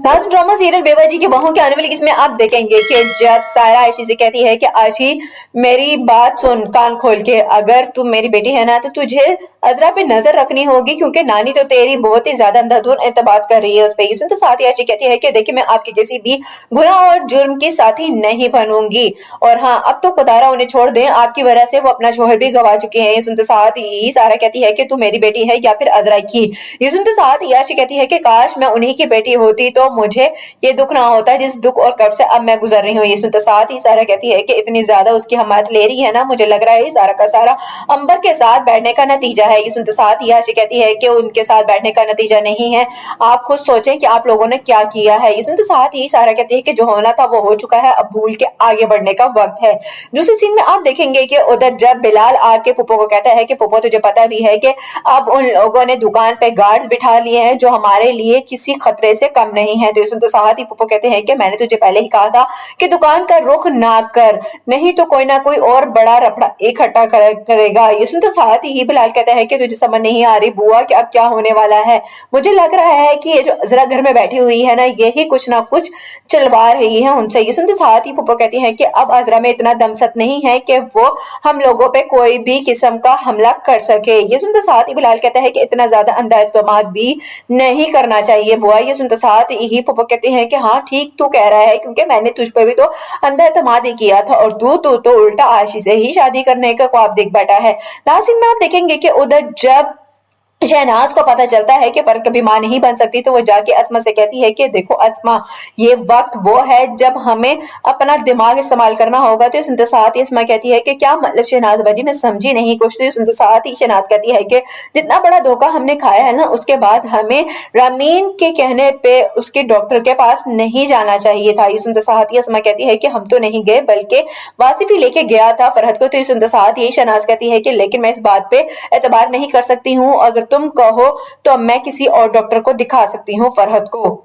नाज़ drama serial बेवजह की बहू के आने वाली इसमें आप देखेंगे कि जब सारा आयशी से कहती है कि आयशी मेरी बात सुन कान खोल के, अगर तू मेरी बेटी है ना तो तुझे अजरा पे नजर रखनी होगी क्योंकि नानी तो तेरी बहुत ही ज्यादा अंधाधुंध एतबार कर रही है उस पर। ये सुनते साथ ही आयशी कहती है कि देखिए मैं आपके किसी भी गुनाह और जुर्म की साथी नहीं बनूंगी, और हाँ अब तो खुदारा उन्हें छोड़ दें, आपकी वजह से वो अपना शोहर भी गवा चुके हैं। ये सुनते साथ ही सारा कहती है कि तू मेरी बेटी है या फिर अजरा की। ये सुनते साथ ही आयशी कहती है कि काश मैं उन्हीं की बेटी होती तो मुझे ये दुख ना होता जिस दुख और कर्ब से अब मैं गुजर रही हूँ। ये सुनते साथ ही सारा कहती है कि इतनी ज्यादा उसकी हमायत ले रही है ना, मुझे लग रहा है सारा का सारा अंबर के साथ बैठने का नतीजा है। ये सुनते साथ ही आयशी कहती है कि उनके साथ बैठने का नतीजा नहीं है, आप खुद सोचें कि आप लोगों ने क्या किया है। ये सुनते साथ ही सारा कहती है कि जो होना था वो हो चुका है, अब भूल के आगे बढ़ने का वक्त है। दूसरी सीन में आप देखेंगे कि उधर जब बिलाल आके पुप्पो को कहता है कि पुप्पो तुझे पता भी है कि अब उन लोगों ने दुकान पे गार्ड्स बिठा लिए हैं जो हमारे लिए किसी खतरे से कम नहीं है। तो ये सुनते साथ ही पुप्पो कहते हैं कि मैंने तुझे पहले ही कहा था कि दुकान का रुख ना कर, नहीं तो कोई ना कोई और बड़ा रफड़ा इकट्ठा करेगा। ये सुनते साथ ही बिलाल कहता है कि तुझे समझ नहीं आ रही बुआ कि अब क्या होने वाला है, मुझे लग रहा है कि ये जो अजरा घर में बैठी हुई है ना यही कुछ ना कुछ चलवा रही है उनसे। ये सुनते साथ ही पुप्पो कहती है कि अब अजरा में इतना दमसत नहीं है कि वो हम लोगों पे कोई भी किस्म का हमला कर सके। ये सुनते साथ ही बिलाल कहता है कि इतना ज्यादा अंधा एतमाद भी नहीं करना चाहिए बुआ। ये सुनते साथ ही पुप्पो कहते हैं कि हाँ ठीक तू कह रहा है क्योंकि मैंने तुझ पे भी तो अंधा एतमाद ही किया था और तू तो उल्टा आयशी से ही शादी करने का ख्वाब देख बैठा है। नासिर में आप देखेंगे कि उधर जब शहनाज को पता चलता है कि फर्ज कभी मां नहीं बन सकती तो वो जाके अस्मा से कहती है कि देखो अस्मा ये वक्त वो है जब हमें अपना दिमाग इस्तेमाल करना होगा। तो सुनते साथ ही अस्मा कहती है कि क्या मतलब शहनाज बाजी, मैं समझी नहीं कुछ। तो सुनते साथ ही शहनाज कहती है कि जितना बड़ा धोखा हमने खाया है ना उसके बाद हमें रामीन के कहने पे उसके डॉक्टर के पास नहीं जाना चाहिए था। ये सुनते साथ ही अस्मा कहती है कि हम तो नहीं गए बल्कि वासिफ ही लेके गया था फरहद को। तो ये सुनते साथ ही शहनाज कहती है कि लेकिन मैं इस बात पे एतबार नहीं कर सकती हूँ, अगर तुम कहो तो मैं किसी और डॉक्टर को दिखा सकती हूँ फरहद को।